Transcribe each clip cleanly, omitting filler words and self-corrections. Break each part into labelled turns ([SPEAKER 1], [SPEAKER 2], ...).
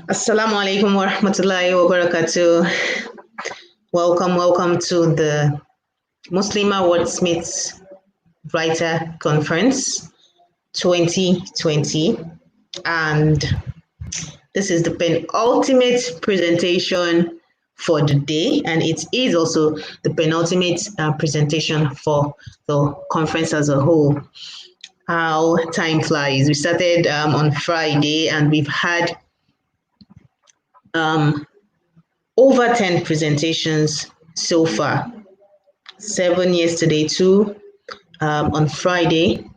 [SPEAKER 1] Assalamu alaikum wa rahmatullahi wa barakatuh. Welcome to the Muslima Wordsmiths Writer Conference 2020. And this is the penultimate presentation for the day, and it is also the penultimate presentation for the conference as a whole. How time flies. We started on Friday, and we've had over 10 presentations so far. 7 yesterday, 2 on Friday,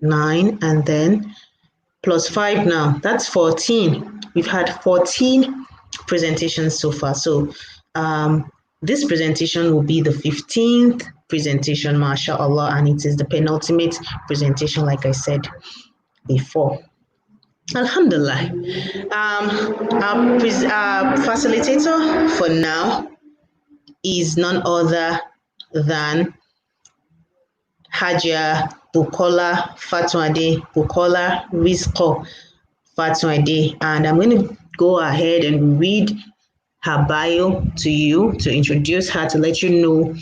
[SPEAKER 1] 9, and then plus 5 now. That's 14. We've had 14 presentations so far. So this presentation will be the 15th presentation, mashallah, and it is the penultimate presentation, like I said before. Alhamdulillah. Our facilitator for now is none other than Hajia Bukola Fatunade, Bukola Rizko Fatunade, and I'm going to go ahead and read her bio to you to introduce her, to let you know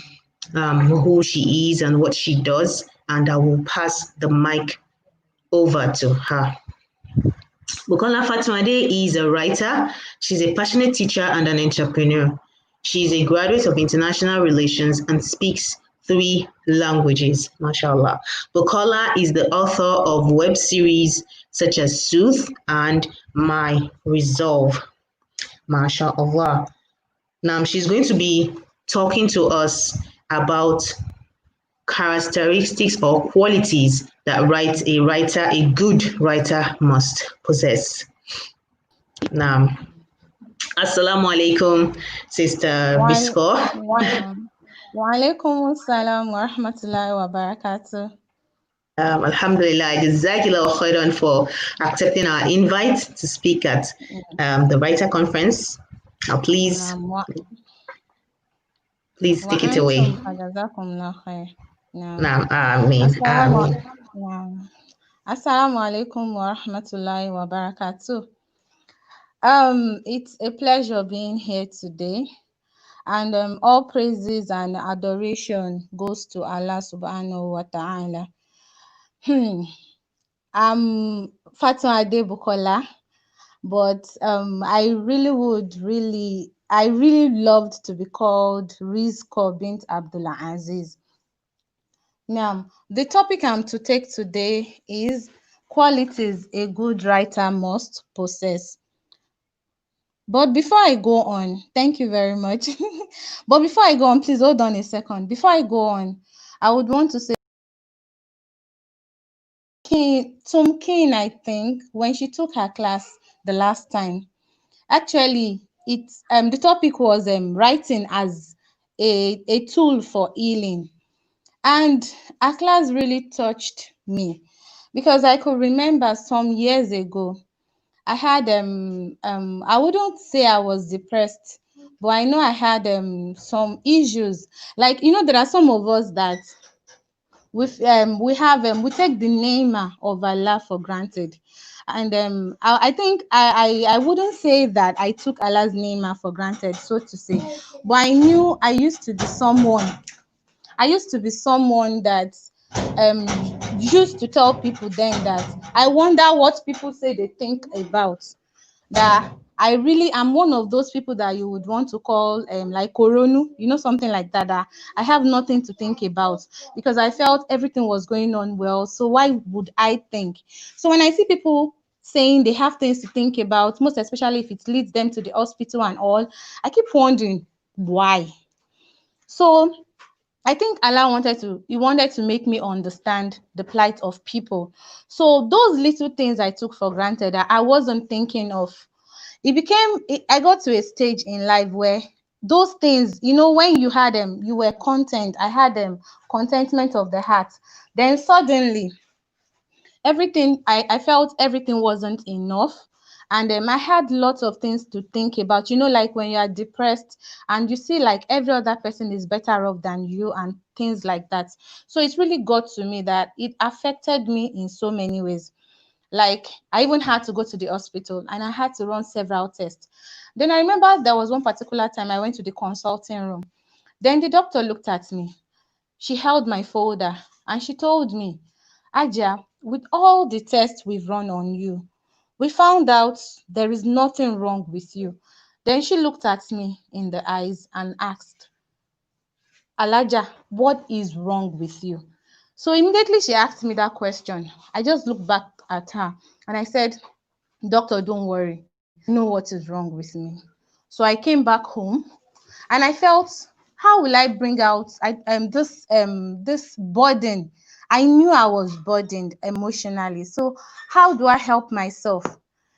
[SPEAKER 1] who she is and what she does, and I will pass the mic over to her. Bukola Fatunade is a writer. She's a passionate teacher and an entrepreneur. She is a graduate of international relations and speaks 3 languages, mashallah. Bukola is the author of web series such as SOOTHE and My Resolve, mashallah. Now she's going to be talking to us about characteristics or qualities that a good writer must possess. Now, Assalamu alaikum, Sister Rizko.
[SPEAKER 2] Wa alaikum assalam wa rahmatullahi wa barakatuh.
[SPEAKER 1] Alhamdulillah, Jazakallah khairan for accepting our invite to speak at the writer conference. Now, please take it away.
[SPEAKER 2] Assalamu alaikum wa rahmatullahi wa barakatuh. It's a pleasure being here today, and all praises and adoration goes to Allah subhanahu wa ta'ala. I'm Fatunade Bukola, but I really loved to be called Rizko bint Abdullah Aziz. Now, the topic I'm to take today is qualities a good writer must possess. But before I go on, thank you very much. But before I go on, please hold on a second. Before I go on, I would want to say Tom King, I think, when she took her class the last time, actually, the topic was writing as a tool for healing. And our class really touched me, because I could remember some years ago, I had I wouldn't say I was depressed, but I know I had some issues. Like, there are some of us that we take the name of Allah for granted. And I think I wouldn't say that I took Allah's name for granted, so to say, but I knew I used to be someone that used to tell people then that I wonder what people say they think about. That I really am one of those people that you would want to call like Koronu, something like that, that I have nothing to think about, because I felt everything was going on well. So why would I think? So when I see people saying they have things to think about, most especially if it leads them to the hospital and all, I keep wondering why. So I think Allah wanted to make me understand the plight of people. So those little things I took for granted that I wasn't thinking of, I got to a stage in life where those things, when you had them, you were content. I had them, contentment of the heart. Then suddenly, I felt everything wasn't enough. And I had lots of things to think about, you know, like when you are depressed and you see like every other person is better off than you and things like that. So it really got to me that it affected me in so many ways. Like I even had to go to the hospital and I had to run several tests. Then I remember there was one particular time I went to the consulting room. Then the doctor looked at me. She held my folder and she told me, Aja, with all the tests we've run on you, we found out there is nothing wrong with you. Then she looked at me in the eyes and asked, Alaja, what is wrong with you? So immediately she asked me that question. I just looked back at her and I said, Doctor, don't worry. I know what is wrong with me. So I came back home and I felt, how will I bring out this burden? I knew I was burdened emotionally. So how do I help myself?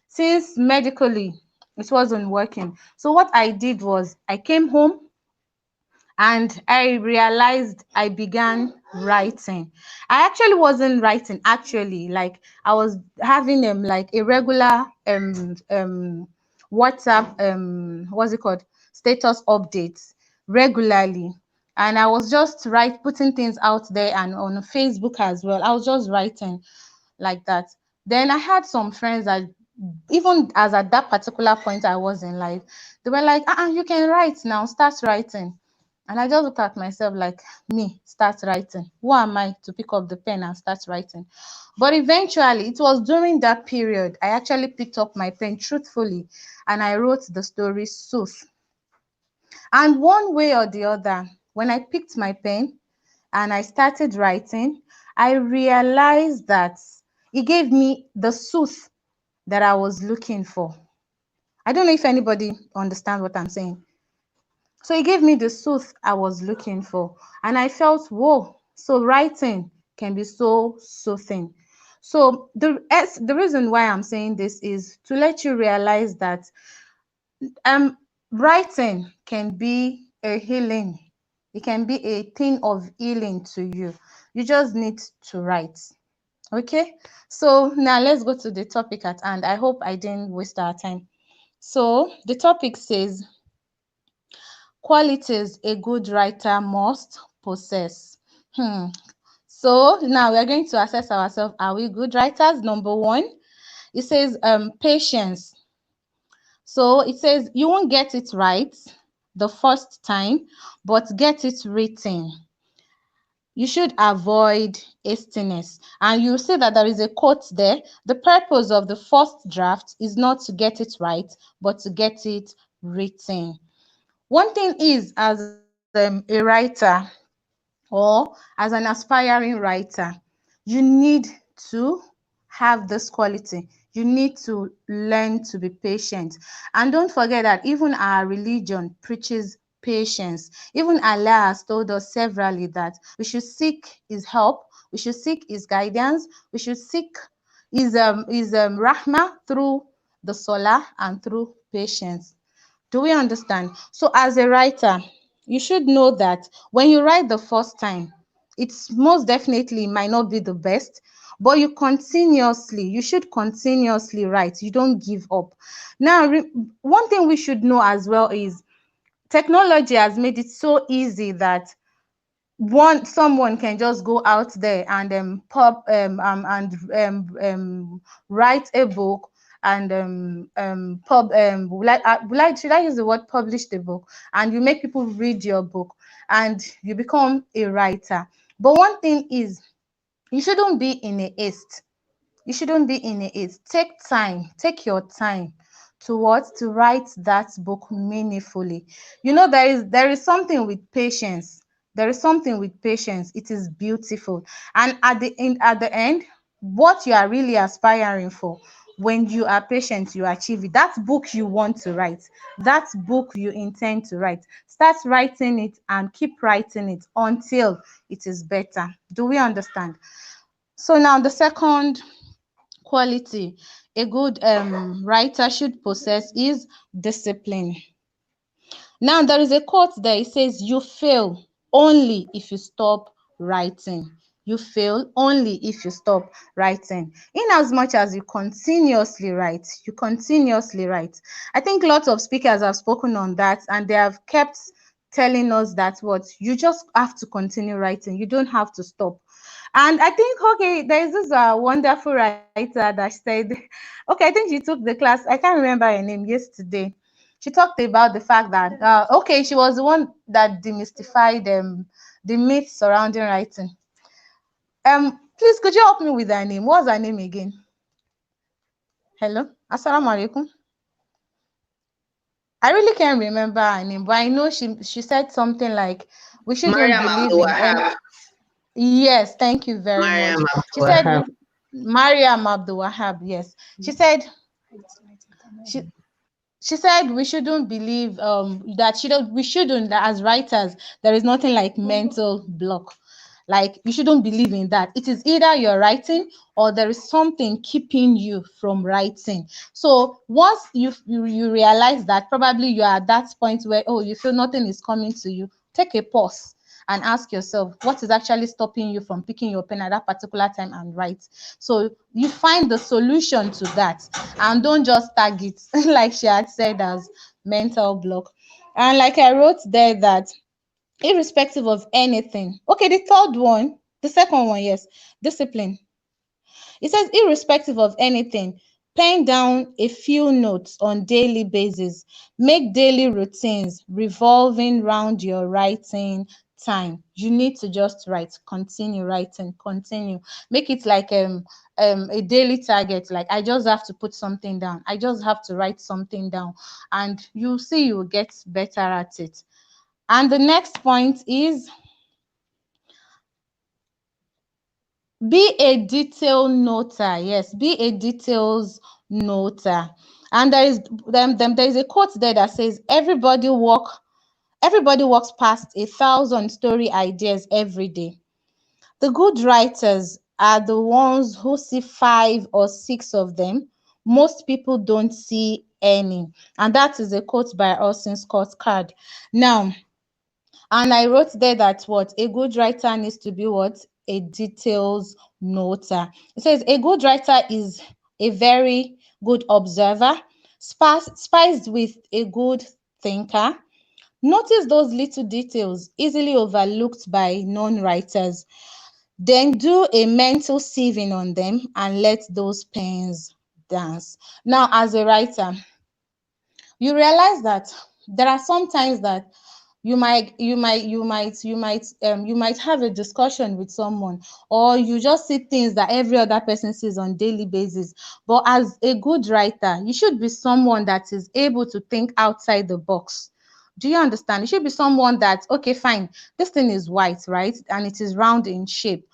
[SPEAKER 2] Since medically it wasn't working. So what I did was I came home and I realized I began writing. I actually wasn't writing actually, like I was having like a regular WhatsApp what's it called, status updates regularly, and I was just putting things out there, and on Facebook as well. I was just writing like that. Then I had some friends that, even as at that particular point I was in life, they were like, you can write now, start writing. And I just looked at myself like, me, start writing. Who am I to pick up the pen and start writing? But eventually, it was during that period, I actually picked up my pen truthfully and I wrote the story Sooth. And one way or the other, when I picked my pen and I started writing, I realized that it gave me the sooth that I was looking for. I don't know if anybody understands what I'm saying. So it gave me the sooth I was looking for. And I felt, whoa, so writing can be so soothing. So the reason why I'm saying this is to let you realize that writing can be a healing. It can be a thing of healing to you. You just need to write. Okay, so now let's go to the topic at hand. I hope I didn't waste our time. So the topic says qualities a good writer must possess. So now we are going to assess ourselves. Are we good writers? Number one, it says patience. So it says you won't get it right the first time, but get it written. You should avoid hastiness. And you see that there is a quote there. The purpose of the first draft is not to get it right, but to get it written. One thing is, as a writer or as an aspiring writer, you need to have this quality. You need to learn to be patient. And don't forget that even our religion preaches patience. Even Allah has told us severally that we should seek his help, we should seek his guidance, we should seek his rahmah through the salah and through patience. Do we understand? So as a writer, you should know that when you write the first time, it's most definitely might not be the best, but you should continuously write. You don't give up. Now, one thing we should know as well is technology has made it so easy that someone can just go out there and write a book and should I use the word publish the book, and you make people read your book and you become a writer. But one thing is, you shouldn't be in a haste. You shouldn't be in a haste. Take your time to write that book meaningfully. You know, there is something with patience. There is something with patience. It is beautiful. And at the end, what you are really aspiring for, when you are patient, you achieve it. That book you want to write, that book you intend to write, start writing it and keep writing it until it is better. Do we understand? So now the second quality a good writer should possess is discipline. Now there is a quote there. It says, you fail only if you stop writing. you fail only if you stop writing. In as much as you continuously write, you continuously write. I think lots of speakers have spoken on that, and they have kept telling us that what you just have to continue writing, you don't have to stop. And I think, okay, there's this wonderful writer that said, okay, I think she took the class, I can't remember her name, yesterday. She talked about the fact that, okay, she was the one that demystified the myth surrounding writing. Please, could you help me with her name? What's her name again? Hello? Assalamu alaikum. I really can't remember her name, but I know she said something like, we shouldn't
[SPEAKER 1] Mariam
[SPEAKER 2] believe
[SPEAKER 1] Abdul
[SPEAKER 2] in any.
[SPEAKER 1] Wahab.
[SPEAKER 2] Yes, thank you very much.
[SPEAKER 1] Mariam
[SPEAKER 2] She
[SPEAKER 1] Abdul
[SPEAKER 2] said,
[SPEAKER 1] Wahab.
[SPEAKER 2] Mariam Abdul Wahab, yes. She said, she, she said we shouldn't believe that we shouldn't, that as writers there is nothing like mental block. Like, you shouldn't believe in that. It is either you're writing or there is something keeping you from writing. So once you realize that probably you are at that point where, oh, you feel nothing is coming to you, take a pause and ask yourself what is actually stopping you from picking your pen at that particular time and write. So you find the solution to that, and don't just tag it like she had said as mental block. And like I wrote there, that irrespective of anything, okay, the third one, the second one, yes, discipline. It says, irrespective of anything, pen down a few notes on daily basis. Make daily routines revolving around your writing time. You need to just write, continue writing, continue. Make it like a daily target. Like, I just have to put something down. I just have to write something down, and you'll see you'll get better at it. And the next point is, be a detail noter. Yes, be a details noter. And there is a quote there that says, everybody walks past 1,000 story ideas every day. The good writers are the ones who see 5 or 6 of them. Most people don't see any. And that is a quote by Austin Scott Card. Now, and I wrote there that what a good writer needs to be, what a details noter. It says a good writer is a very good observer, spiced with a good thinker. Notice those little details easily overlooked by non-writers. Then do a mental sieving on them and let those pens dance. Now, as a writer, you realize that there are some times that you might have a discussion with someone, or you just see things that every other person sees on daily basis. But as a good writer, you should be someone that is able to think outside the box. Do you understand? You should be someone that, okay, fine, this thing is white, right, and it is round in shape,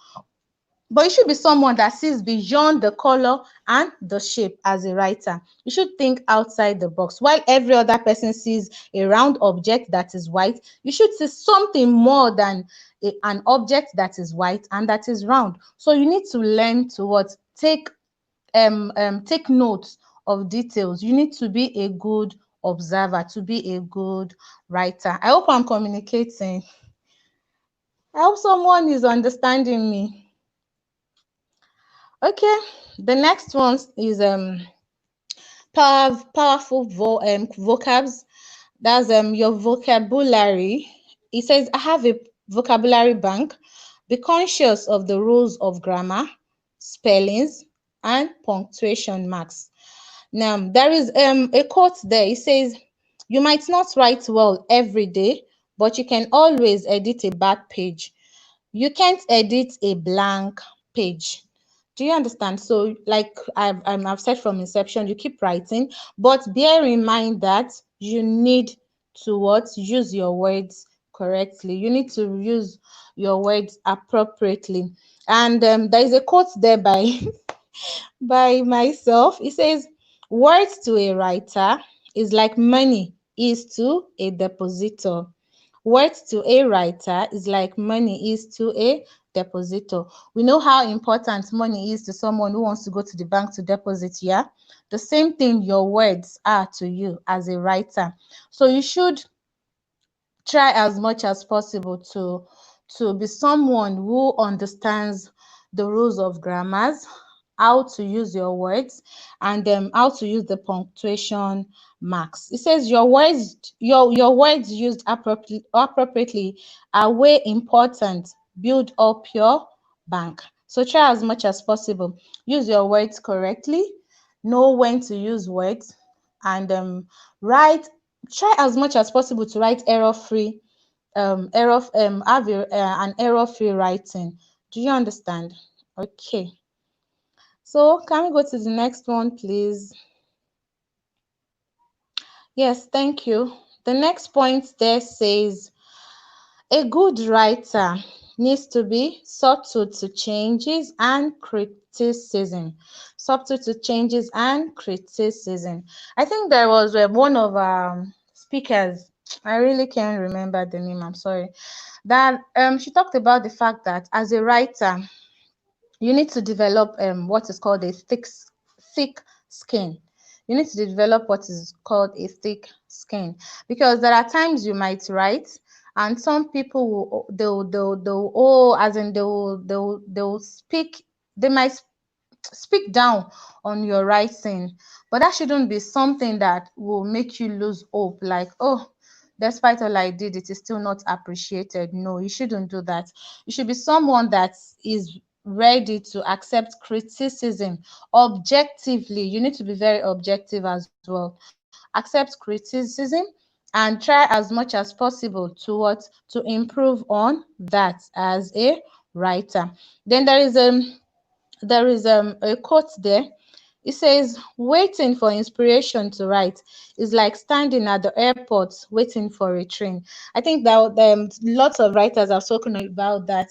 [SPEAKER 2] but you should be someone that sees beyond the color and the shape. As a writer, you should think outside the box. While every other person sees a round object that is white, you should see something more than an object that is white and that is round. So you need to learn to what? Take notes of details. You need to be a good observer to be a good writer. I hope I'm communicating. I hope someone is understanding me. Okay, the next one is powerful vocabs. That's your vocabulary. It says, I have a vocabulary bank. Be conscious of the rules of grammar, spellings, and punctuation marks. Now, there is a quote there. It says, you might not write well every day, but you can always edit a bad page. You can't edit a blank page. Do you understand? So, like I've said from inception, you keep writing, but bear in mind that you need to what? Use your words correctly. You need to use your words appropriately. And there is a quote there by by myself. It says, words to a writer is like money is to a depositor. Words to a writer is like money is to a depositor. We know how important money is to someone who wants to go to the bank to deposit. Yeah, the same thing your words are to you as a writer. So you should try as much as possible to be someone who understands the rules of grammars, how to use your words, and how to use the punctuation marks. It says your words used appropriately are way important. Build up your bank. So try as much as possible. Use your words correctly. Know when to use words, and write. Try as much as possible to write error-free have an error-free writing. Do you understand? Okay. So can we go to the next one, please? Yes, thank you. The next point there says a good writer needs to be subtle to changes and criticism. Subtle to changes and criticism. I think there was one of our speakers, I really can't remember the name, I'm sorry, that she talked about the fact that as a writer, you need to develop what is called a thick skin. You need to develop what is called a thick skin, because there are times you might write and some people will they'll oh as in they'll speak, they might speak down on your writing, but that shouldn't be something that will make you lose hope, like, oh, despite all I did, it is still not appreciated. No, you shouldn't do that. You should be someone that is ready to accept criticism objectively. You need to be very objective as well. Accept criticism and try as much as possible to improve on that as a writer. Then there is a quote there. It says, waiting for inspiration to write is like standing at the airport waiting for a train. I think that lots of writers have spoken about that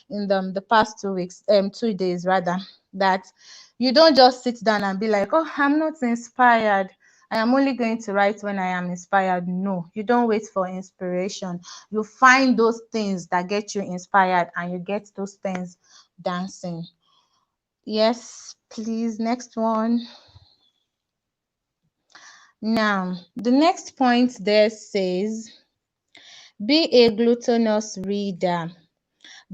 [SPEAKER 2] in the past 2 weeks, 2 days rather, that you don't just sit down and be like, oh, I'm not inspired, I am only going to write when I am inspired. No, you don't wait for inspiration. You find those things that get you inspired and you get those things dancing. Yes, please. Next one. Now, the next point there says, be a gluttonous reader.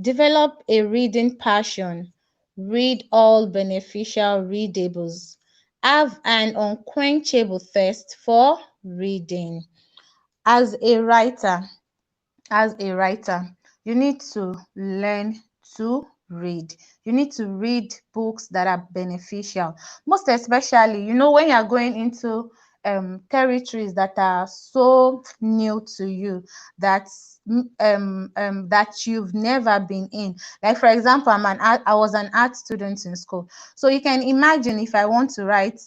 [SPEAKER 2] Develop a reading passion. Read all beneficial readables. Have an unquenchable thirst for reading. As a writer, you need to learn to read. You need to read books that are beneficial, most especially, when you're going into territories that are so new to you, that that you've never been in. Like, for example, I was an art student in school, so you can imagine if I want to write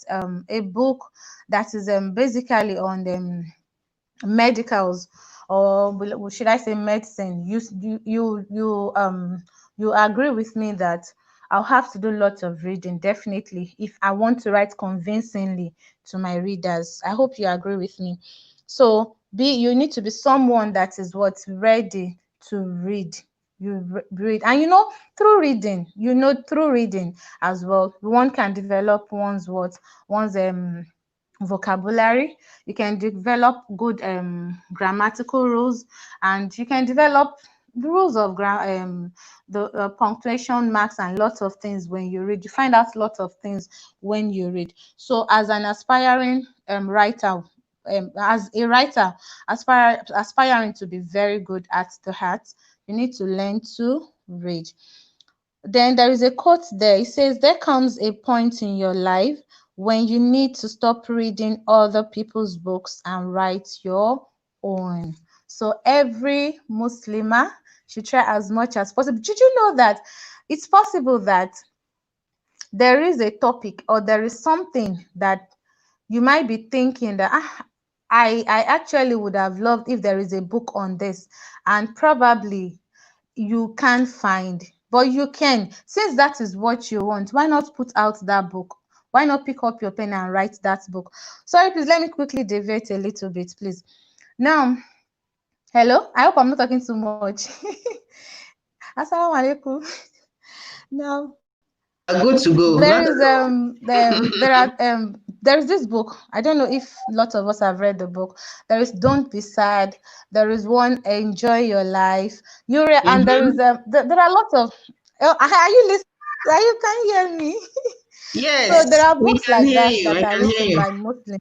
[SPEAKER 2] a book that is basically on medicals, or should I say medicine. You agree with me that I'll have to do lots of reading, definitely, if I want to write convincingly to my readers. I hope you agree with me. So you need to be someone that is ready to read. You read, and through reading as well, one can develop one's vocabulary. You can develop good grammatical rules, and you can develop the rules of the punctuation marks and lots of things. When you read, you find out lots of things when you read. So as an aspiring writer, as a writer aspiring to be very good at the heart, you need to learn to read. Then there is a quote there. It says, there comes a point in your life when you need to stop reading other people's books and write your own. So every Muslimah should try as much as possible. Did you know that it's possible that there is a topic or there is something that you might be thinking that I actually would have loved if there is a book on this, and probably you can't find, but you can. Since that is what you want, why not put out that book? Why not pick up your pen and write that book? Sorry, please, let me quickly deviate a little bit, please. Now, hello, I hope I'm not talking too much. Assalamu alaikum. Now,
[SPEAKER 1] Good to go.
[SPEAKER 2] There is there is this book. I don't know if lots of us have read the book. There is Don't Be Sad. There is one Enjoy Your Life. And there is
[SPEAKER 1] Mm-hmm.
[SPEAKER 2] there are lots of. Oh, are you listening? Are you can you hear me? So there
[SPEAKER 1] Yes,
[SPEAKER 2] are
[SPEAKER 1] we
[SPEAKER 2] books
[SPEAKER 1] can
[SPEAKER 2] like
[SPEAKER 1] hear
[SPEAKER 2] that
[SPEAKER 1] you.
[SPEAKER 2] that
[SPEAKER 1] I
[SPEAKER 2] are
[SPEAKER 1] can hear
[SPEAKER 2] written
[SPEAKER 1] you.
[SPEAKER 2] by Muslims.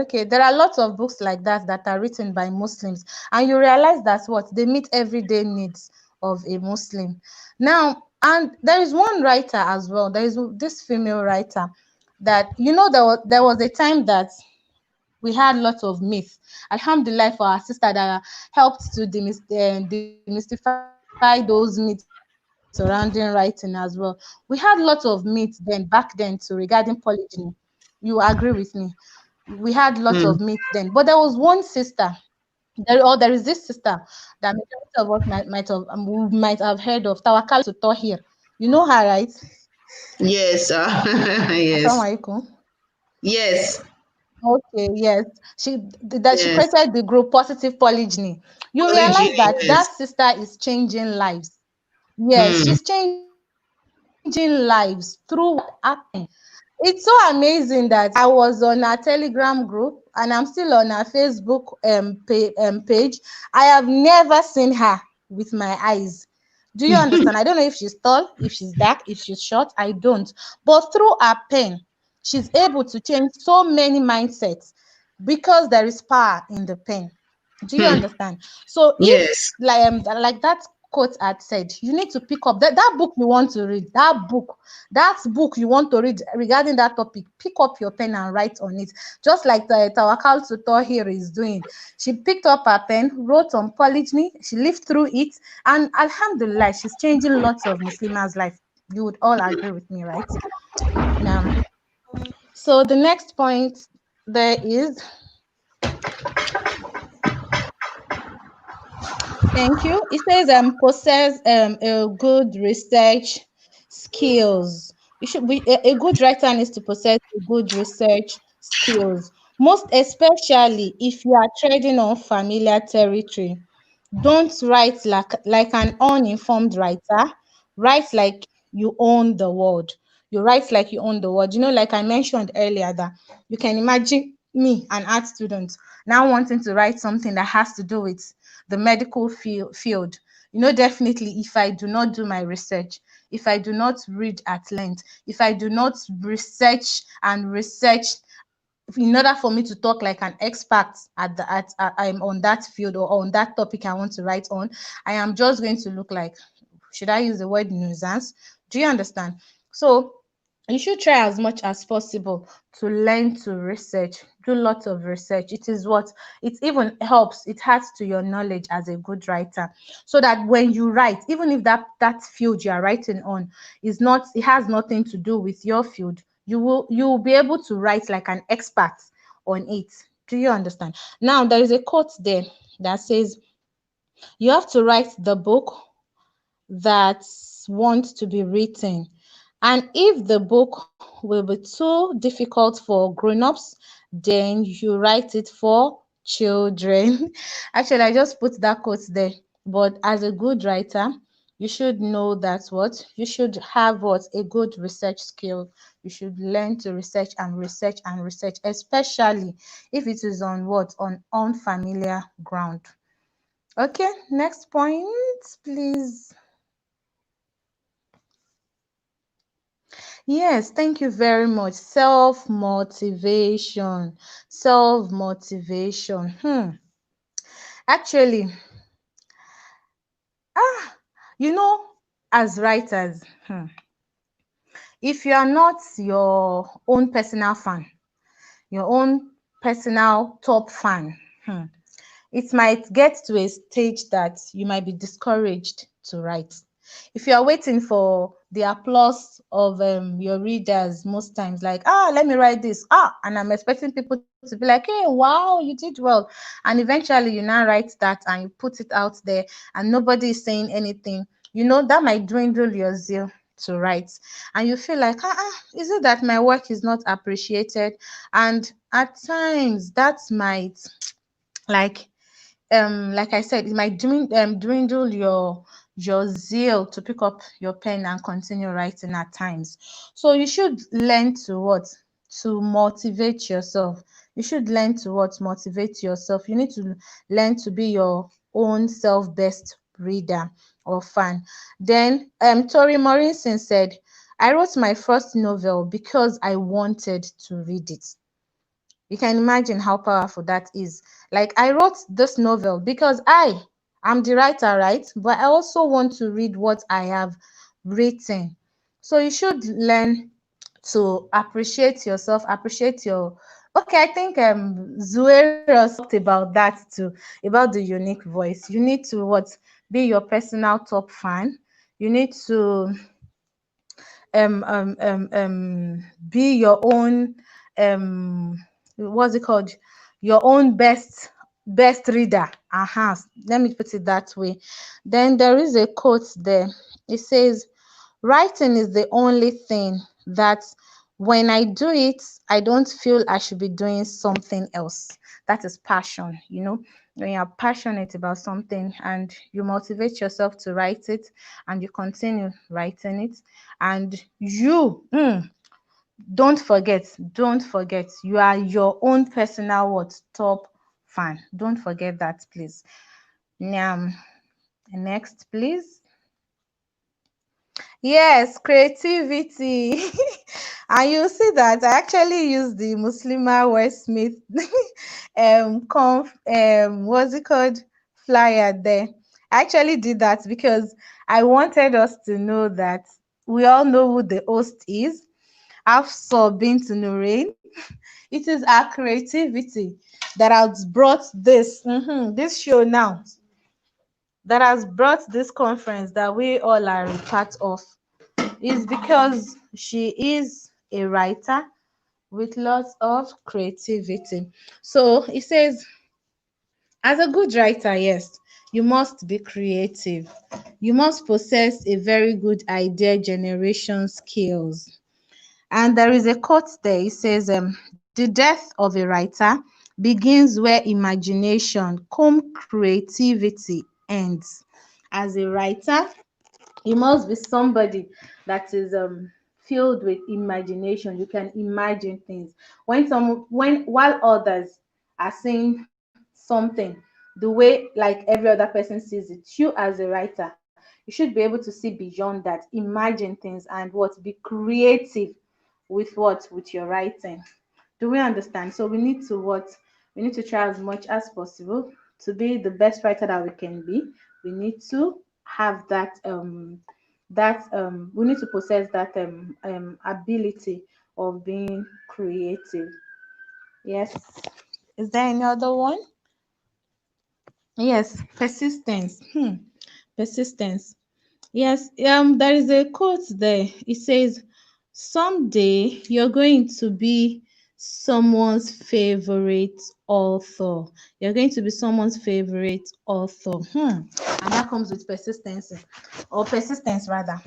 [SPEAKER 2] Okay, there are lots of books like that that are written by Muslims, and you realize that's what they meet everyday needs of a Muslim. Now, and there is one writer as well. There is this female writer that there was a time that we had lots of myths. Alhamdulillah for our sister that helped to demystify those myths surrounding writing as well. We had lots of myths then back then to regarding polygyny. You agree with me? We had lots of myths then, but there
[SPEAKER 1] Hmm.
[SPEAKER 2] was one sister. There is this sister that majority of us might have heard of, Tawakal to Tohir. You know her, right?
[SPEAKER 1] Yes,
[SPEAKER 2] Assalamu
[SPEAKER 1] yes,
[SPEAKER 2] alaikum.
[SPEAKER 1] yes,
[SPEAKER 2] Okay, yes. She
[SPEAKER 1] yes.
[SPEAKER 2] created the group Positive Polygyny. You realize
[SPEAKER 1] Polygyny,
[SPEAKER 2] that
[SPEAKER 1] yes.
[SPEAKER 2] that sister is changing lives. Yes,
[SPEAKER 1] Hmm.
[SPEAKER 2] she's changing lives through acting. It's so amazing that I was on a Telegram group and I'm still on her Facebook page. I have never seen her with my eyes. Do you understand? I don't know if she's tall, if she's dark, if she's short. I don't. But through her pen, she's able to change so many mindsets because there is power in the pen. Do you
[SPEAKER 1] Hmm.
[SPEAKER 2] understand? So if
[SPEAKER 1] Yes.
[SPEAKER 2] like that quote had said, you need to pick up that book you want to read, that book you want to read regarding that topic, pick up your pen and write on it. Just like the Tawakal Tutor here is doing. She picked up her pen, wrote on polygyny, she lived through it, and alhamdulillah, she's changing lots of Muslims' life. You would all agree with me, right? Now, so the next point there is, thank you. It says possess a good research skills. You should be a good writer needs to possess a good research skills, most especially if you are treading on familiar territory. Don't write like an uninformed writer. Write like you own the world. You write like you own the world. Like I mentioned earlier, that you can imagine me, an art student, now wanting to write something that has to do with the medical field. Definitely, if I do not do my research, if I do not read at length, if I do not research in order for me to talk like an expert I'm on that field or on that topic I want to write on, I am just going to look like, should I use the word nuisance? Do you understand? So you should try as much as possible to learn to research, do lots of research. It even helps, it adds to your knowledge as a good writer, so that when you write, even if that field you are writing on it has nothing to do with your field, you will be able to write like an expert on it. Do you understand? Now there is a quote there that says you have to write the book that wants to be written. And if the book will be too difficult for grown-ups, then you write it for children. Actually, I just put that quote there. But as a good writer, you should know that what you should have what a good research skill. You should learn to research and research and research, especially if it is on what on unfamiliar ground. Okay, next point, please. Yes, thank you very much. Self-motivation. Self-motivation. Actually, ah, you know, as writers, if you are not your own personal fan, your own personal top fan, it might get to a stage that you might be discouraged to write. If you are waiting for the applause of your readers, most times, like, let me write this, and I'm expecting people to be like, hey, wow, you did well. And eventually you now write that and you put it out there and nobody is saying anything, that might dwindle your zeal to write. And you feel like, is it that my work is not appreciated? And at times that might, like I said, it might dwindle your zeal to pick up your pen and continue writing at times. So you should learn to what? To motivate yourself. You should learn to what? Motivate yourself. You need to learn to be your own self-best reader or fan. Then Tori Morrison said, I wrote my first novel because I wanted to read it. You can imagine how powerful that is. Like, I wrote this novel because I am the writer, right? But I also want to read what I have written. So you should learn to appreciate yourself, appreciate your. Okay, I think Zueros talked about that too, about the unique voice. You need to what? Be your personal top fan. You need to be your own what's it called, your own best reader. Let me put it that way. Then there is a quote there. It says, writing is the only thing that when I do it, I don't feel I should be doing something else. That is passion, when you're passionate about something and you motivate yourself to write it and you continue writing it, and you don't forget you are your own personal what? Top fan. Don't forget that, please. Now, next, please. Yes, creativity. And you see that I actually used the Muslima Westsmith what's it called, flyer there. I actually did that because I wanted us to know that we all know who the host is. Afsa bint Nurain. It is our creativity that has brought this show now, that has brought this conference that we all are a part of. Is because she is a writer with lots of creativity. So it says, as a good writer, yes, you must be creative. You must possess a very good idea generation skills. And there is a quote there. It says, the death of a writer begins where imagination, creativity ends. As a writer, you must be somebody that is filled with imagination. You can imagine things. When while others are saying something the way like every other person sees it, you as a writer, you should be able to see beyond that, imagine things, and what? Be creative with what? With your writing. Do we understand? So we need to what? We need to try as much as possible to be the best writer that we can be. We need to have that we need to possess that ability of being creative. Yes. Is there any other one? Yes, persistence. Persistence. Yes, there is a quote there. It says, someday you're going to be someone's favorite author. You're going to be someone's favorite author. And that comes with persistence, or persistence rather.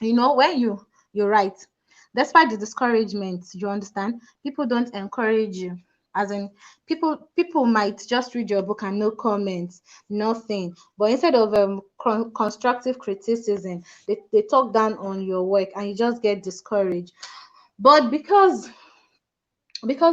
[SPEAKER 2] When you write, despite the discouragement, you understand, people don't encourage you. As in, people might just read your book and no comments, nothing. But instead of constructive criticism, they talk down on your work and you just get discouraged. But because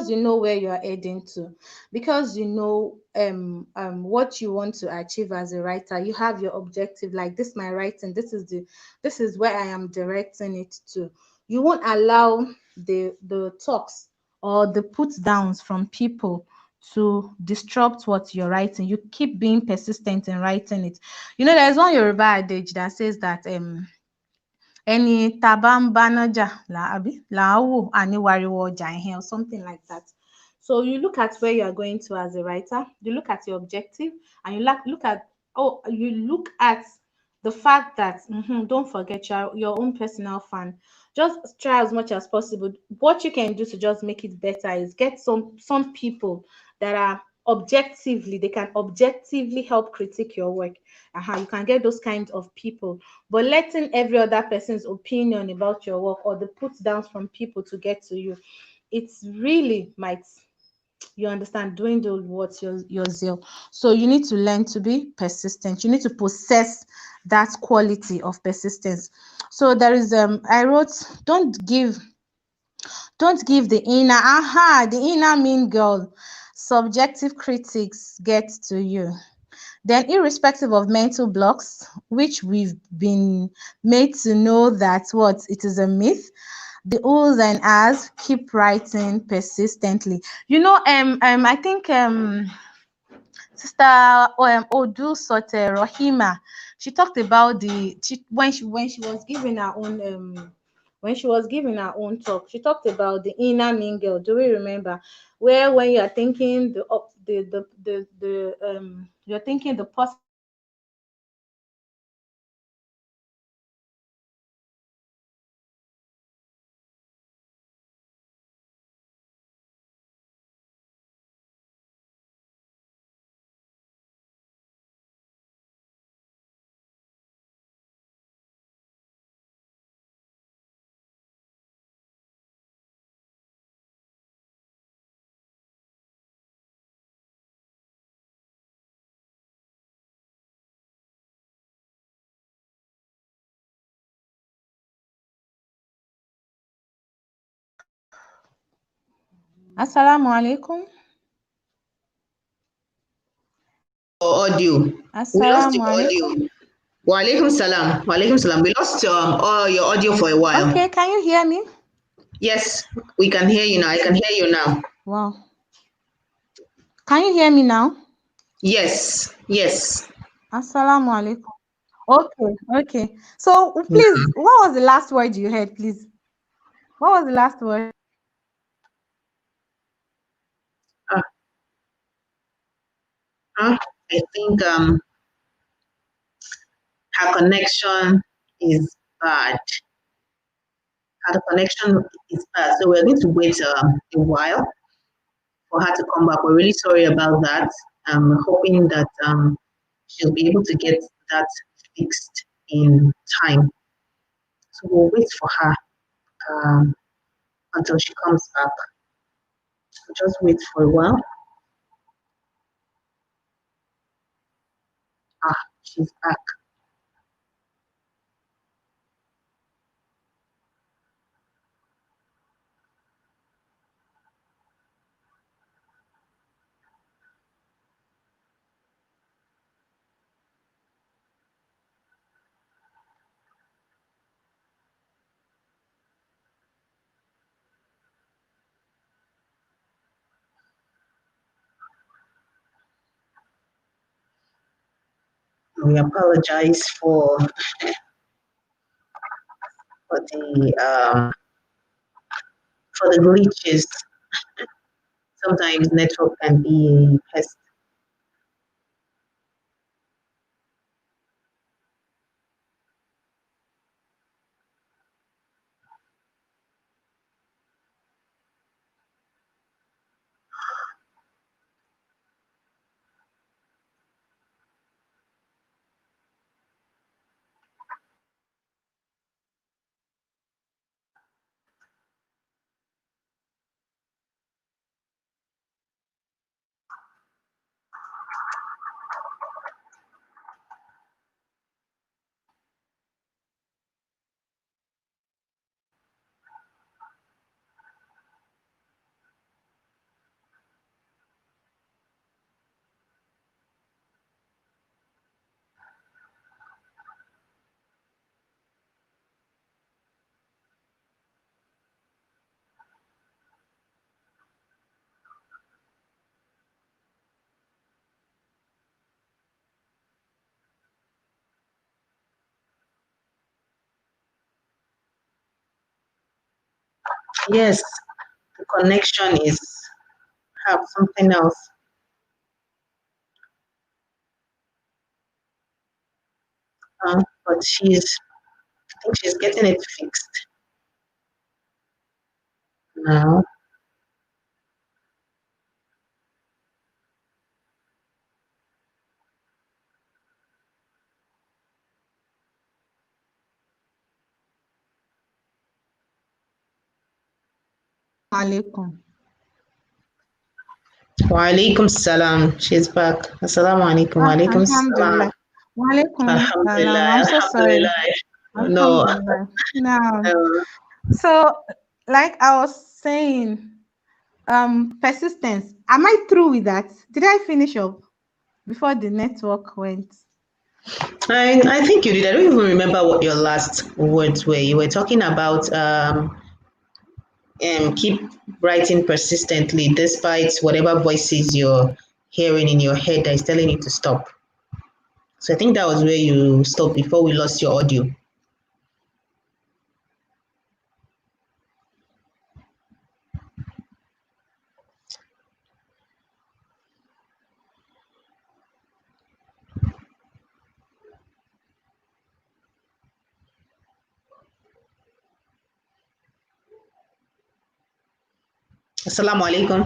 [SPEAKER 2] you know where you are heading to, because you know what you want to achieve as a writer, you have your objective, like, this my writing, this is where I am directing it to. You won't allow the talks or the put downs from people to disrupt what you're writing. You keep being persistent in writing it. There's one Yoruba adage that says that ẹni tá a bá ń bá nájà là á wò àní wariwo ọjà or something like that. So you look at where you are going to as a writer, you look at your objective, and you look at the fact that don't forget your own personal fan. Just try as much as possible. What you can do to just make it better is get some people that are they can objectively help critique your work. You can get those kinds of people. But letting every other person's opinion about your work or the put downs from people to get to you, it's really might, you understand, dwindle what's your zeal. So you need to learn to be persistent. You need to possess that quality of persistence. So there is I wrote, don't give the inner mean girl subjective critics get to you. Then, irrespective of mental blocks, which we've been made to know that what it is a myth, the oohs and ahs, keep writing persistently. I think Sister Odu Sote Rohima, she talked about when she was giving her own talk. She talked about the inner mean girl. Do we remember? Where when you are thinking you're thinking the positive things about yourself, and then the inner mean girl keeps writing persistently. Assalamu alaikum.
[SPEAKER 1] Your audio. We lost
[SPEAKER 2] Assalamu
[SPEAKER 1] your
[SPEAKER 2] alaikum.
[SPEAKER 1] audio. Walaikum salam. Walaikum salam. We lost your audio for a while.
[SPEAKER 2] Okay, can you hear me?
[SPEAKER 1] Yes, we can hear you now. I can hear you now.
[SPEAKER 2] Wow. Can you hear me now?
[SPEAKER 1] Yes, yes.
[SPEAKER 2] Assalamu alaikum. Okay. So please, what was the last word you heard, please? What was the last word?
[SPEAKER 1] Uh, I think her connection is bad. Her connection is bad. So we're going to wait a while for her to come back. We're really sorry about that. I'm hoping that she'll be able to get that fixed in time. So we'll wait for her until she comes back. Just wait for a while. She's back. We apologize for the glitches. Sometimes network can be a pest. Yes, the connection is have something else. But I think she's getting it fixed now.
[SPEAKER 2] Alaikum.
[SPEAKER 1] Wa alaikum salam. She's back. Assalamu alaikum. Wa alaikum salam.
[SPEAKER 2] Alhamdulillah. Walaikum salam.
[SPEAKER 1] Alhamdulillah,
[SPEAKER 2] I'm so sorry.
[SPEAKER 1] Alhamdulillah. No,
[SPEAKER 2] Alhamdulillah. Now,
[SPEAKER 1] uh,
[SPEAKER 2] so like I was saying, persistence. Am I through with that? Did I finish up before the network went?
[SPEAKER 1] I think you did. I don't even remember what your last words were. You were talking about keep writing persistently despite whatever voices you're hearing in your head that is telling you to stop. So I think that was where you stopped before we lost your audio. Assalamu alaikum.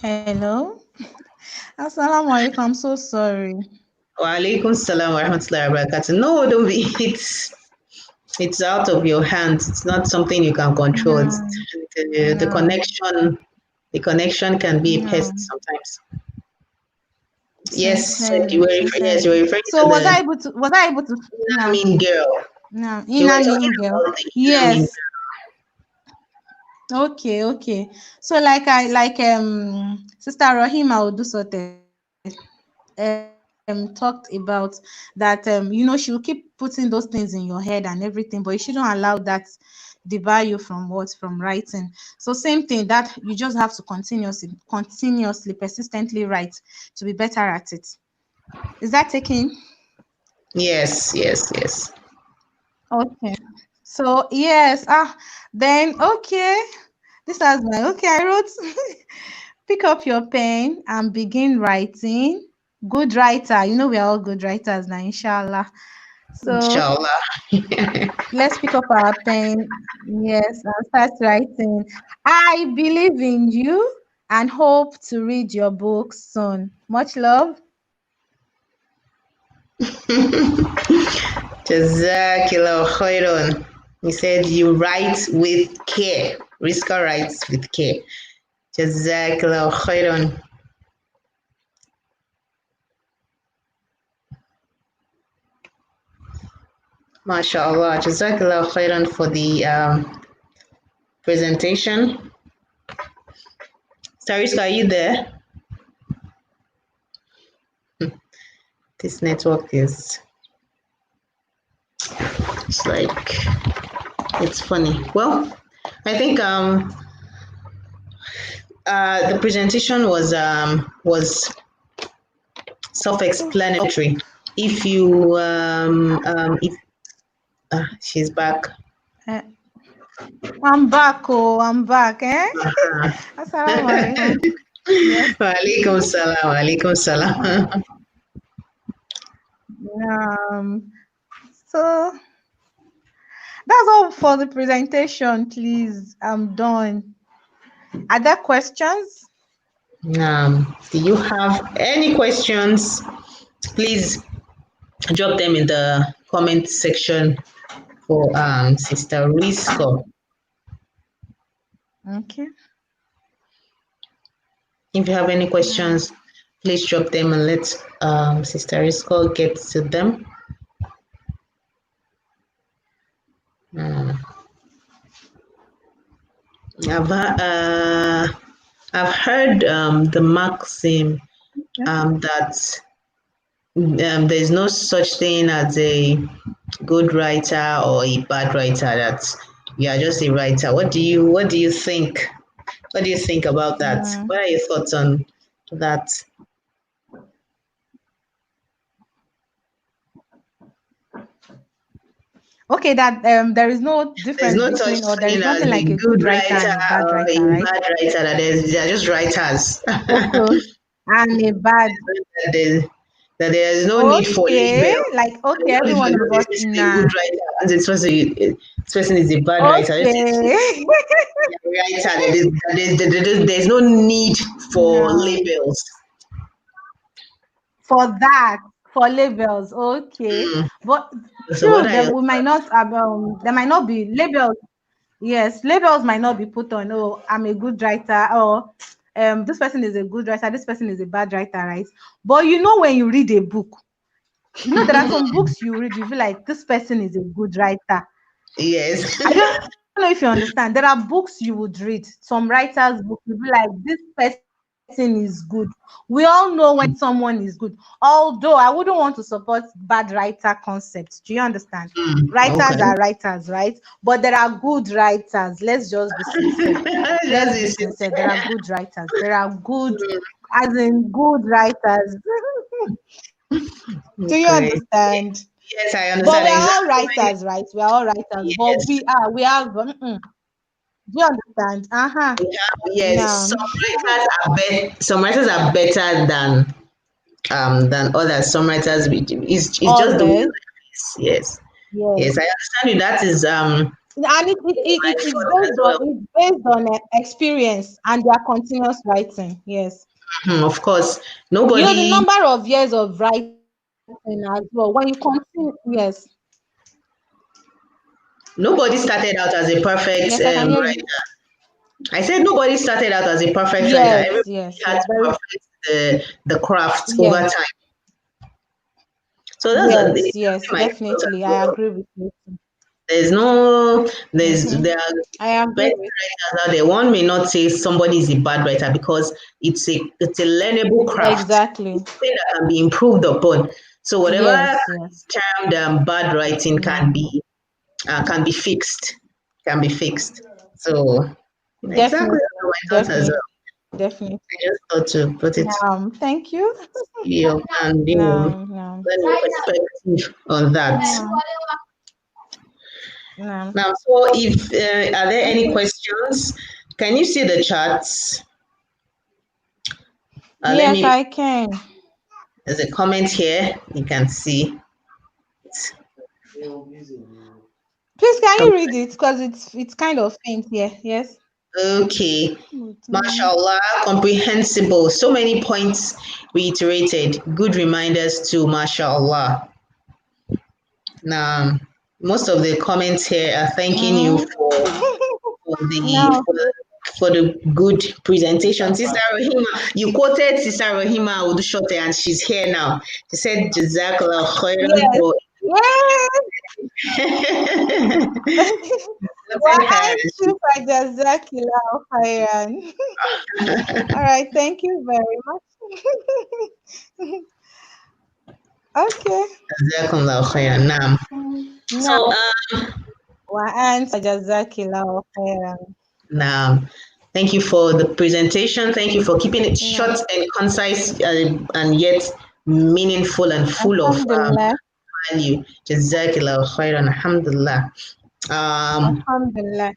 [SPEAKER 2] Hello. Assalamu alaikum. I'm so sorry.
[SPEAKER 1] Wa alaikum salam wa rahmatullahi wa barakatuh. No, don't be. It's out of your hands. It's not something you can control.
[SPEAKER 2] No,
[SPEAKER 1] It's the
[SPEAKER 2] no,
[SPEAKER 1] connection. The connection can be a pest
[SPEAKER 2] no.
[SPEAKER 1] sometimes. Yes, so you
[SPEAKER 2] Sincerely,
[SPEAKER 1] were yes,
[SPEAKER 2] sincerely.
[SPEAKER 1] you were referring
[SPEAKER 2] So
[SPEAKER 1] to
[SPEAKER 2] was I
[SPEAKER 1] the
[SPEAKER 2] able to? Was I able to? No,
[SPEAKER 1] mean girl.
[SPEAKER 2] no.
[SPEAKER 1] You were
[SPEAKER 2] Inner
[SPEAKER 1] talking
[SPEAKER 2] mean girl.
[SPEAKER 1] about the mean
[SPEAKER 2] Yes. Okay, okay. So Sister Rahima Odusote talked about that she'll keep putting those things in your head and everything, but you shouldn't allow that debar you from writing. So same thing, that you just have to continuously persistently write to be better at it. Is that taking?
[SPEAKER 1] Yes, yes, yes.
[SPEAKER 2] Okay. So yes, then okay. This was my okay. I wrote pick up your pen and begin writing. Good writer. You know we are all good writers now, inshallah. So
[SPEAKER 1] Inshallah.
[SPEAKER 2] let's pick up our pen. Yes, and start writing. I believe in you and hope to read your book soon. Much love.
[SPEAKER 1] Jazakillah khairan. He said you write with care. Riska writes with care. Jazakillah khairan. MashaAllah. Jazakillah khairan for the presentation. Sariska, are you there? This network is, it's like, it's funny. Well, I think the presentation was self-explanatory. If you if she's back.
[SPEAKER 2] Eh, I'm back. Oh, I'm back. Assalamu alaikum. Yes.
[SPEAKER 1] Walaikum salam. Walaikum salam.
[SPEAKER 2] So that's all for the presentation, please. I'm done. Are there questions?
[SPEAKER 1] Do you have any questions? Please drop them in the comment section for Sister Risco.
[SPEAKER 2] Okay.
[SPEAKER 1] If you have any questions, please drop them and let Sister Risco get to them. I've heard the maxim that there's no such thing as a good writer or a bad writer. That you are just a writer. What do you think? What do you think about that? What are your thoughts on that?
[SPEAKER 2] Okay, that there is no
[SPEAKER 1] There's
[SPEAKER 2] difference
[SPEAKER 1] no such
[SPEAKER 2] between, or there
[SPEAKER 1] thing
[SPEAKER 2] is
[SPEAKER 1] as
[SPEAKER 2] nothing like
[SPEAKER 1] a
[SPEAKER 2] a good
[SPEAKER 1] good
[SPEAKER 2] writer
[SPEAKER 1] writer
[SPEAKER 2] and a bad
[SPEAKER 1] or a
[SPEAKER 2] writer, right?
[SPEAKER 1] bad writer. They're just writers.
[SPEAKER 2] Okay. And a bad.
[SPEAKER 1] there's, that there is no need for
[SPEAKER 2] Okay,
[SPEAKER 1] label.
[SPEAKER 2] like
[SPEAKER 1] I
[SPEAKER 2] okay,
[SPEAKER 1] don't
[SPEAKER 2] every
[SPEAKER 1] know if
[SPEAKER 2] one
[SPEAKER 1] you know
[SPEAKER 2] of
[SPEAKER 1] this
[SPEAKER 2] us.
[SPEAKER 1] person is a
[SPEAKER 2] Nah.
[SPEAKER 1] good writer and this person is a bad writer. This is
[SPEAKER 2] Okay.
[SPEAKER 1] a writer. There's no need for
[SPEAKER 2] No.
[SPEAKER 1] labels.
[SPEAKER 2] For that, for labels, okay. But
[SPEAKER 1] So what
[SPEAKER 2] true,
[SPEAKER 1] are your
[SPEAKER 2] we might not
[SPEAKER 1] thoughts?
[SPEAKER 2] there might not be labels. Yes, labels might not be put on, oh, I'm a good writer, or this person is a good writer, this person is a bad writer, right? But when you read a book, there are some books you read, you feel like this person is a good writer.
[SPEAKER 1] Yes.
[SPEAKER 2] I don't know if you understand. There are books you would read, some writers' books, you be like, this person is good. We all know when someone is good. Although I wouldn't want to support bad writer concepts. Do you understand? Writers
[SPEAKER 1] Okay.
[SPEAKER 2] are writers, right? But there are good writers. Let's just be sincere. Let's be
[SPEAKER 1] Just
[SPEAKER 2] sincere. There are good writers. There are good, as in good writers. Do you
[SPEAKER 1] okay.
[SPEAKER 2] understand?
[SPEAKER 1] Yes, I
[SPEAKER 2] But
[SPEAKER 1] understand
[SPEAKER 2] we are all
[SPEAKER 1] exactly.
[SPEAKER 2] writers, right? We are all writers. But
[SPEAKER 1] Yes.
[SPEAKER 2] we have. Do you understand? Uh-huh.
[SPEAKER 1] Yes.
[SPEAKER 2] No.
[SPEAKER 1] Some writers are better than others. Some writers it's just the way
[SPEAKER 2] Always.
[SPEAKER 1] life is. Yes.
[SPEAKER 2] Yes.
[SPEAKER 1] Yes, I understand you. That is
[SPEAKER 2] And
[SPEAKER 1] my
[SPEAKER 2] it's
[SPEAKER 1] fault as well.
[SPEAKER 2] based on experience and their continuous writing. Yes.
[SPEAKER 1] Of course.
[SPEAKER 2] The
[SPEAKER 1] Nobody
[SPEAKER 2] number of years of writing as well. When you continue, yes.
[SPEAKER 1] nobody started out as a perfect
[SPEAKER 2] Yes, I can hear you.
[SPEAKER 1] writer. I said nobody started out as a perfect writer.
[SPEAKER 2] Yes,
[SPEAKER 1] Everybody
[SPEAKER 2] yes,
[SPEAKER 1] had
[SPEAKER 2] yes.
[SPEAKER 1] to perfect the craft over
[SPEAKER 2] Yes,
[SPEAKER 1] time. So
[SPEAKER 2] yes,
[SPEAKER 1] that's
[SPEAKER 2] yes,
[SPEAKER 1] my thought as
[SPEAKER 2] definitely. I
[SPEAKER 1] well.
[SPEAKER 2] agree with you.
[SPEAKER 1] There's no
[SPEAKER 2] Mm-hmm.
[SPEAKER 1] there are
[SPEAKER 2] I agree
[SPEAKER 1] best
[SPEAKER 2] with
[SPEAKER 1] writers out there. One may not say somebody is a bad writer because it's a learnable craft.
[SPEAKER 2] exactly.
[SPEAKER 1] It's something that can be improved upon. So whatever
[SPEAKER 2] Yes, yes.
[SPEAKER 1] is termed bad writing
[SPEAKER 2] Yeah.
[SPEAKER 1] can be fixed. Can be fixed. So exactly
[SPEAKER 2] Definitely,
[SPEAKER 1] that's my thought as
[SPEAKER 2] definitely,
[SPEAKER 1] well.
[SPEAKER 2] definitely.
[SPEAKER 1] I just thought to put it
[SPEAKER 2] Thank you.
[SPEAKER 1] here and
[SPEAKER 2] No.
[SPEAKER 1] let me perspective on that.
[SPEAKER 2] No, no.
[SPEAKER 1] Now, so if are there any questions? Can you see the charts? Let
[SPEAKER 2] Yes,
[SPEAKER 1] me.
[SPEAKER 2] I can.
[SPEAKER 1] There's a comment here. You can see.
[SPEAKER 2] Please, can you read it? Because it's kind of faint here. Yes.
[SPEAKER 1] Okay. Mashallah, comprehensible. So many points reiterated. Good reminders to Mashallah. Now, most of the comments here are thanking you
[SPEAKER 2] Mm.
[SPEAKER 1] for the
[SPEAKER 2] No.
[SPEAKER 1] for the, for the good presentation. Sister Rahima, you quoted Sister Rahima Udushote and she's here now. She said Jazakallah khairan
[SPEAKER 2] Yes.
[SPEAKER 1] for
[SPEAKER 2] Yes.
[SPEAKER 1] quoted her.
[SPEAKER 2] وأنت فجزاك الله خيرا. All right. Thank you very much. Okay.
[SPEAKER 1] Jazakallah khairan. Now,
[SPEAKER 2] No.
[SPEAKER 1] so
[SPEAKER 2] وأنت فجزاك الله خيرا.
[SPEAKER 1] now, thank you for the presentation. Thank you for keeping it
[SPEAKER 2] No.
[SPEAKER 1] short and concise and yet meaningful and full of
[SPEAKER 2] Alhamdulillah.
[SPEAKER 1] value. Jazakallah khairan. Alhamdulillah. Um,
[SPEAKER 2] Alhamdulillah.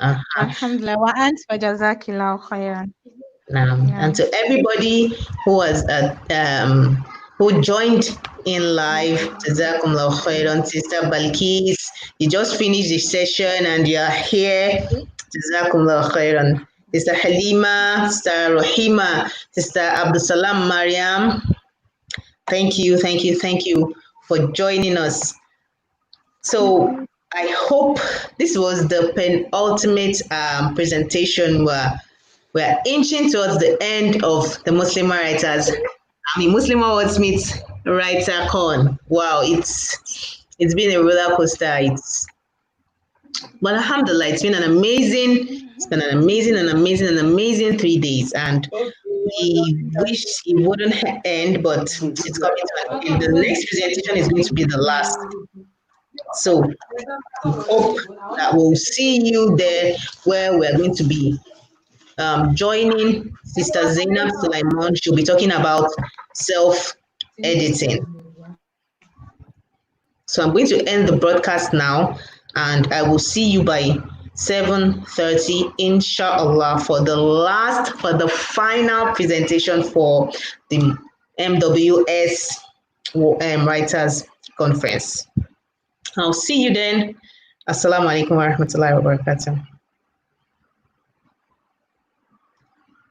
[SPEAKER 1] uh,
[SPEAKER 2] Alhamdulillah. وأنت فجزاك الله خيرا.
[SPEAKER 1] and
[SPEAKER 2] No.
[SPEAKER 1] to everybody who joined in live, Jazakumullah khairan. Sister Balkis, you just finished the session and you are here. Jazakumullah khairan. Sister Halima, Sister Rohima, Sister Abdusalam Mariam, thank you for joining us. So I hope this was the penultimate presentation where we're inching towards the end of the Muslim writers. I mean, Muslim Wordsmith writer con. Wow, it's been a roller coaster. But alhamdulillah, it's been an amazing 3 days, and we wish it wouldn't end, but it's coming to an end. The next presentation is going to be the last. So we hope that we'll see you there where we're going to be joining Sister Zainab Sulaiman. She'll be talking about self-editing. So I'm going to end the broadcast now, and I will see you by 7:30, inshallah, for the final presentation for the MWS Writers Conference. I'll see you then. Assalamu alaikum wa rahmatullahi wa barakatuh.